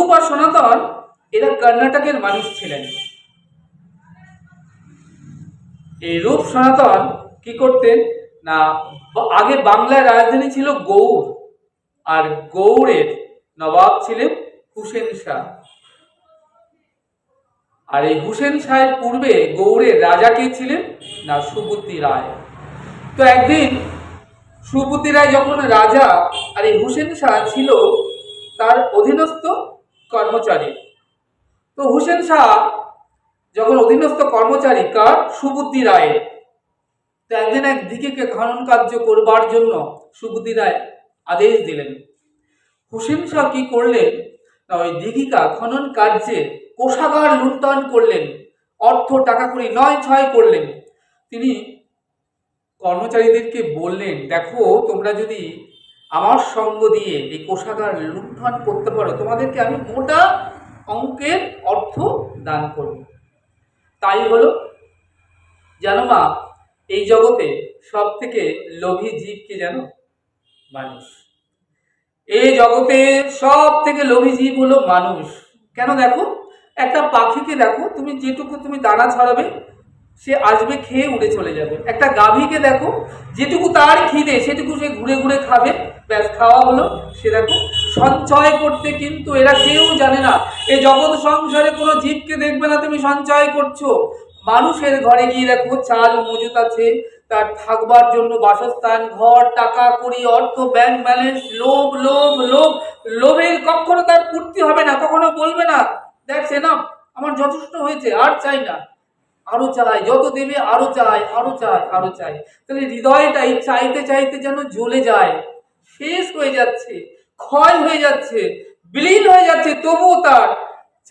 রূপ আর সনাতন এরা কর্ণাটকের মানুষ ছিলেন। এই রূপ সনাতন কি করতেন না, আগে বাংলার রাজধানী ছিল গৌড়, আর গৌড়ের নবাব ছিলেন হুসেন শাহ। আর এই হুসেন শাহের পূর্বে গৌড়ের রাজা কে ছিলেন না, সুবুদ্ধি রায়। তো একদিন সুবুদ্ধি রায় যখন রাজা, আর এই হুসেন শাহ ছিল তার অধীনস্থ কর্মচারী। তো হুসেন শাহ যখন অধীনস্থ কর্মচারী কার, সুবুদ্ধি রায়ের, তো একদিন এক দিঘিকে খনন কার্য করবার জন্য সুবুদ্ধি রায় আদেশ দিলেন। হুসেন শাহ কি করলেন না, ওই দিঘিকা খনন কার্যে কোষাগার লুণ্ঠন করলেন, অর্থ টাকা করি নয় ছয় করলেন। তিনি কর্মচারীদেরকে বললেন, দেখো তোমরা যদি আমার সঙ্গ দিয়ে এই কোষাগার লুণ্ঠন করতে পারো, তোমাদেরকে আমি মোটা অঙ্কের অর্থ দান করব। তাই হলো। জানো মা, এই জগতে সব থেকে লোভী জীব কি জানো? মানুষ। এই জগতে সব থেকে লোভী জীব হলো মানুষ। কেন? দেখো, একটা পাখিকে দেখো, তুমি যেটুকু তুমি দানা ছড়াবে সে আসবে, খেয়ে উড়ে চলে যাবে। একটা গাভীকে দেখো, যেটুকু তার খিদে সেটুকু সে ঘুরে ঘুরে খাবে, ব্যাস খাওয়া হলো। সে দেখো সঞ্চয় করতে কিন্তু এরা কেউ জানে না। এই জগৎ সংসারে কোনো জীবকে দেখবে না তুমি সঞ্চয় করছো। মানুষের ঘরে গিয়ে দেখো চাল মজুত আছে, তার থাকবার জন্য বাসস্থান, ঘর, টাকা কড়ি, অর্থ, ব্যাংক ব্যালেন্স। লোভ লোভ লোভ, লোভের কখনো তার পূর্তি হবে না। কখনো বলবে না দ্যাটস এনাফ, আমার যথেষ্ট হয়েছে, আর চাই না, আরো চাই, যত দেবে আরো চাই, আরো চাই, আরো চাই। তাহলে হৃদয়টাই চাইতে চাইতে যেন জ্বলে যায়, শেষ হয়ে যাচ্ছে, ক্ষয় হয়ে যাচ্ছে, বিলীন হয়ে যাচ্ছে, তবুও তার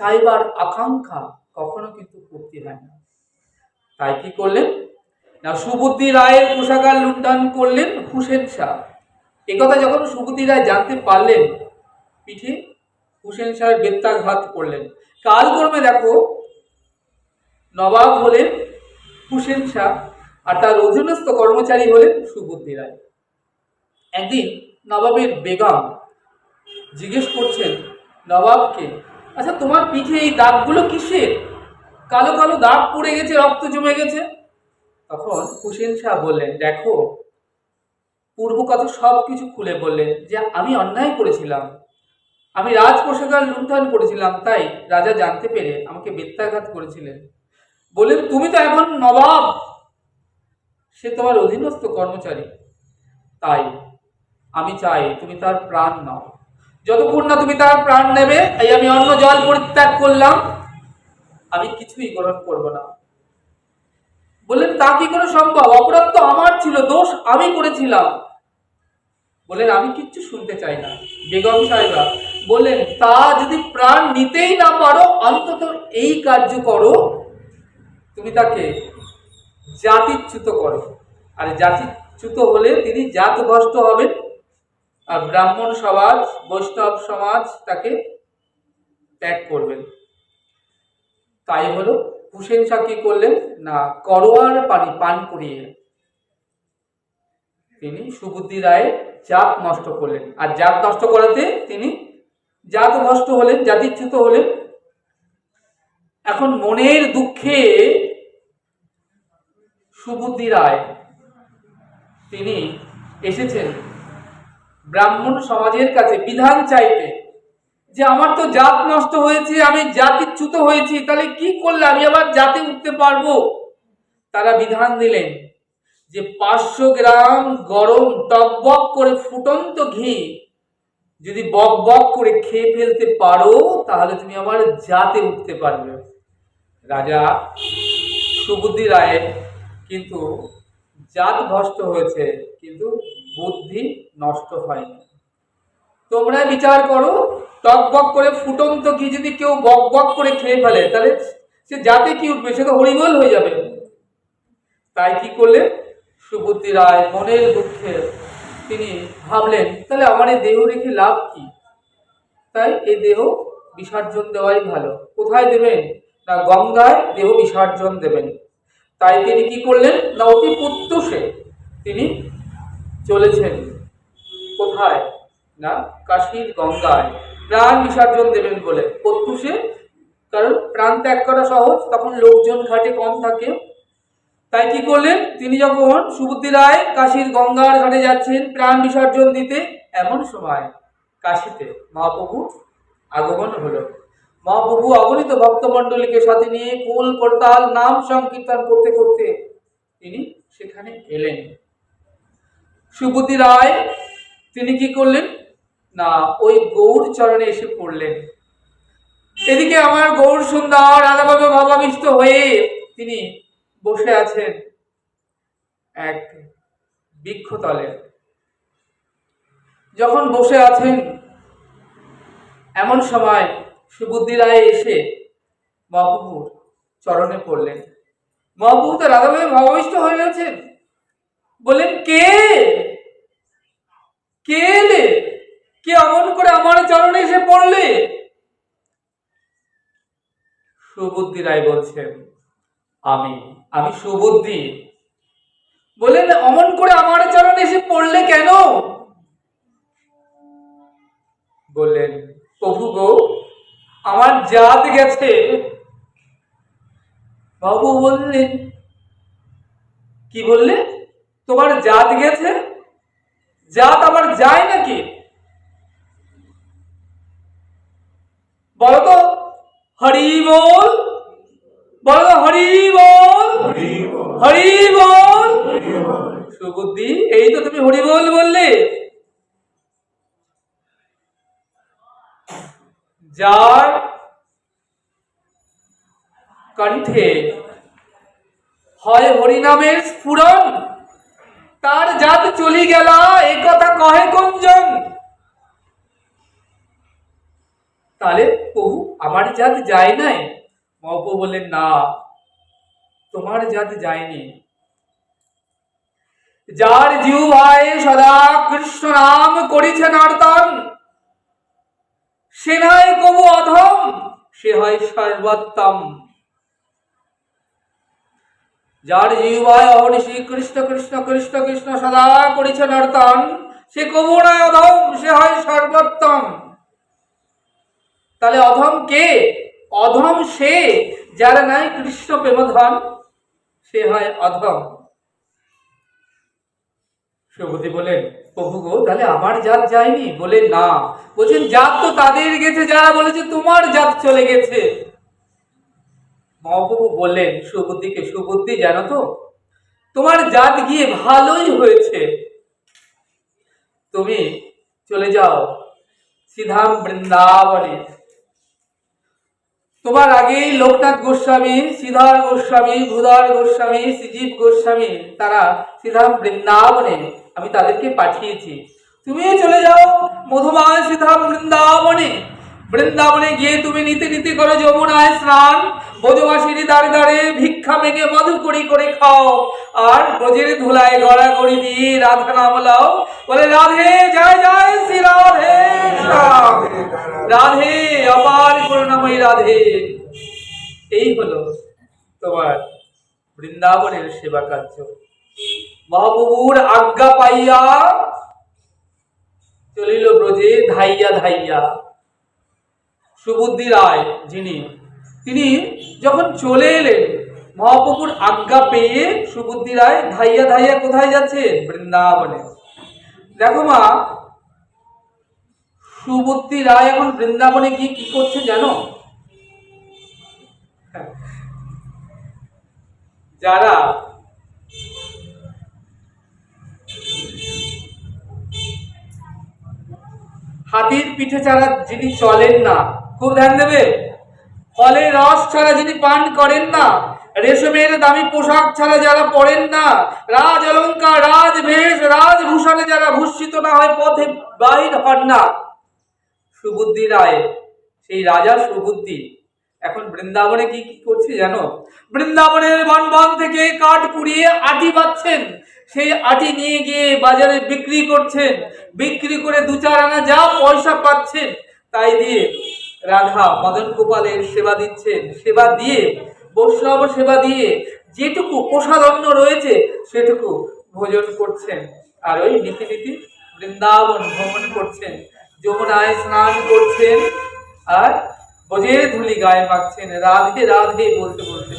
চাইবার আকাঙ্ক্ষা কখনো কিন্তু পূর্তি হয় না। তাই কি করলেন না, সুবুদ্ধি রায়ের কোষাগার লুণ্ঠন করলেন হুসেন শাহ। একথা যখন সুবুদ্ধি রায় জানতে পারলেন, পিঠে হুসেন শাহের বেত্রাঘাত করলেন। কালক্রমে দেখো নবাব হলেন হুসেন শাহ, আর তার অধীনস্থ কর্মচারী হলেন সুবুদ্ধি রায়। একদিন নবাবের বেগম জিজ্ঞেস করছেন নবাবকে, আচ্ছা তোমার পিঠে এই দাগগুলো কিসের? কালো কালো দাগ পড়ে গেছে, রক্ত জমে গেছে। তখন হুসেন শাহ বললেন, দেখো, পূর্ব কথা সব কিছু খুলে বললেন যে আমি অন্যায় করেছিলাম, আমি রাজকোষাগার লুণ্ঠন করেছিলাম, তাই রাজা জানতে পেরে আমাকে বেত্রাঘাত করেছিলেন। বললেন, তুমি তো এখন নবাব, সে তোমার অধীনস্থ কর্মচারী, তাই আমি চাই তুমি তার প্রাণ নাও। যতক্ষণ না তুমি তার প্রাণ নেবে, এই আমি অন্ন জল পরিত্যাগ করলাম, আমি কিছুই গ্রহণ করব না। বললেন, তা কি করে সম্ভব? অপরাধ তো আমার ছিল, দোষ আমি করেছিলাম। বললেন, আমি কিচ্ছু শুনতে চাই না। বেগম সাহেবা বললেন, তা যদি প্রাণ নিতেই না পারো, অন্তত এই কার্য করো, তুমি তাকে জাতিচ্যুত করো। আর জাতিচ্যুত হলে তিনি জাতভ্রষ্ট হবেন, আর ব্রাহ্মণ সমাজ, বৈষ্ণব সমাজ তাকে ত্যাগ করবেন। তাই হলো। হুসেন শাহ কি করলেন না, করোয়ার পানি পান করিয়ে তিনি সুবুদ্ধি রায়ের জাত নষ্ট করলেন, আর জাত নষ্ট করাতে তিনি জাতভ্রষ্ট হলেন, জাতিচ্যুত হলেন। এখন মনের দুঃখে সুবুদ্ধি রায় তিনি এসেছেন ব্রাহ্মণ সমাজের কাছে বিধান চাইতে, যে আমার তো জাত নষ্ট হয়েছে, আমি জাতিচ্যুত হয়েছি, তাহলে কি করলে আমি আবার জাতে উঠতে পারবো? তারা বিধান দিলেন যে 500 গ্রাম গরম টকবক করে ফুটন্ত ঘি যদি বক বক করে খেয়ে ফেলতে পারো, তাহলে তুমি আবার জাতে উঠতে পারবে। রাজা সুবুদ্ধি রায়ের কিন্তু জাত ভ্রষ্ট হয়েছে, কিন্তু বুদ্ধি নষ্ট হয়নি। তোমরা বিচার করো, টক বক করে ফুটন্ত ঘি যদি কেউ বক বক করে খেয়ে ফেলে, তাহলে সে জাতে কি উঠবে? সে তো হরিবোল হয়ে যাবে। তাই কি করলেন সুবুদ্ধি রায় মনের দুঃখে তিনি ভাবলেন, তাহলে আমার এই দেহ রেখে লাভ কি? তাই এই দেহ বিসর্জন দেওয়াই ভালো। কোথায় দেবেন না, গঙ্গায় দেহ বিসর্জন দেবেন। তাই তিনি কি করলেন না, অতি প্রত্যুষে তিনি চলেছেন কোথায় না, কাশীর গঙ্গায়। প্রাণ বিসর্জন দেবেন বলে। প্রত্যুষে, কারণ প্রাণ ত্যাগ করা সহজ, তখন লোকজন ঘাটে কম থাকে। তাই কি করলেন, তিনি যখন সুবুদ্ধি রায় কাশীর গঙ্গার ঘাটে যাচ্ছেন প্রাণ বিসর্জন দিতে, এমন সময় কাশীতে মহাপ্রভু আগমন হলো। মহাপ্রভু অগণিত ভক্তমণ্ডলীকে সাথে নিয়ে কুল করতাল নাম সংকীর্তন করতে করতে তিনি সেখানে এলেন। সুবুদ্ধি রায় তিনি কি করলেন না, ওই গৌর চরণে এসে পড়লেন। এদিকে আমার গৌর সুন্দর রাধাভাবে ভাবাবিষ্ট হয়ে তিনি বসে আছেন এক বৃক্ষতলে। যখন বসে আছেন এমন সময় সুবুদ্ধি রায় এসে মহাপ্রভুর চরণে পড়লেন। মহাপ্রভু তো রাধাভাবে ভাবাবিষ্ট হয়ে গেছেন, বললেন, কে কে এলে, কে অমন করে আমার চরণে এসে পড়লে? সুবুদ্ধি রায় বলছেন, আমি আমি সুবুদ্ধি। বললেন, অমন করে আমার চরণে এসে পড়লে কেন? বললেন, প্রভু গো, আমার জাত গেছে। বাবু বললেন, কি বললে? তোমার জাত গেছে? জাত আবার যায় নাকি? বলো তো হরি বল, বলো তো হরি বল, হরি বল। সুবুদ্ধি, এই তো তুমি হরি বল বললে। যার কণ্ঠে হয় হরিনামের স্ফুরণ, তার জাত চলি গেলা, এ কথা কহে কোনজন? তাহলে প্রভু আমার জাত যায় নাই? মহাপ্রভু বললেন, না, তোমার জাত যায়নি। যার জিহ্বায় সদা কৃষ্ণ নাম করিছে নর্তন, সে নয় কবু অধম, সে হয় সর্বোত্তম। যার জিহ্বায় অহর্নিশি কৃষ্ণ কৃষ্ণ কৃষ্ণ কৃষ্ণ সদা করিছে নর্তন, সে কবু নয় অধম, সে হয় সর্বোত্তম। তাহলে অধম কে? অধম সে যার নাই কৃষ্ণ প্রেমধন, সে হয় অধম। সুবুদ্ধি বলেন, প্রভু গো, তাহলে আমার জাত যায়নি? বলেন, না। বলছেন, জাত তো তাদের গেছে যারা বলেছে তোমার জাত চলে গেছে। মহাপ্রভু বললেন সুবুদ্ধিকে, সুবুদ্ধি, জানো তো, তোমার জাত গিয়ে ভালোই হয়েছে। তুমি চলে যাও সিধাম বৃন্দাবনে। তোমার আগেই লোকনাথ গোস্বামী, শ্রীধর গোস্বামী, ভূধর গোস্বামী, শ্রীজীব গোস্বামী, তারা শ্রীধাম বৃন্দাবনে আমি তাদেরকে পাঠিয়েছি। তুমিও চলে যাও মধুময় শ্রীধাম বৃন্দাবনে। বৃন্দাবনে গিয়ে তুমি নিতে নিতে করো যমুনায় স্নান, ব্রজবাসীর দাঁড়ে দাঁড়ে ভিক্ষা মেঘে মধু করি করে খাও, আর ব্রজের ধুলায় গড়াগড়ি দিয়ে রাধা নাম লাও। বলে, রাধে জয় জয় শ্রী রাধে শ্যাম, রাধে অপার করুণাময়ী রাধে। এই হলো তোমার বৃন্দাবনের সেবা কার্য। মহাপ্রভুর আজ্ঞা পাইয়া চলিল ব্রজে ধাইয়া ধাইয়া। সুবুদ্ধি রায় যিনি, তিনি যখন চলে এলেন, মহাপ্রভুর আজ্ঞা পেয়ে সুবুদ্ধি রায় ধাইয়া ধাইয়া কোথায় যাচ্ছে? বৃন্দাবনে। দেখো মা, সুবুদ্ধি রায় এখন বৃন্দাবনে গিয়ে কি করছে জানো? যারা হাতির পিঠে ছাড়া যিনি চলেন না, খুব ধ্যান দেবে, ফলের রস ছাড়া যিনি পান করেন না, রেশমের দামি পোশাক ছাড়া যারা পরেন না, রাজ অলঙ্কার, রাজবেশ, রাজভূষণে যারা ভূষিত না হয় পথে বাহির হন না, সুবুদ্ধি রায়, সেই রাজা সুবুদ্ধি এখন বৃন্দাবনে কি কি করছে জানো? বৃন্দাবনের বন বন থেকে কাঠ পুড়িয়ে আটি বাঁধছেন, সেই আটি নিয়ে গিয়ে বাজারে বিক্রি করছেন, বিক্রি করে দু চার আনা যা পয়সা পাচ্ছেন তাই দিয়ে রাধা মদন গোপালের সেবা দিচ্ছেন। সেবা দিয়ে, বৈষ্ণব সেবা দিয়ে যেটুকু প্রসাদন্ন রয়েছে সেটুকু ভোজন করছেন, আর ওই নীতি নীতি বৃন্দাবন ভ্রমণ করছেন। যমুনায় স্নান করছেন আর ব্রজের ধুলি গায়ে মাখছেন রাধে রাধে বলতে বলতে।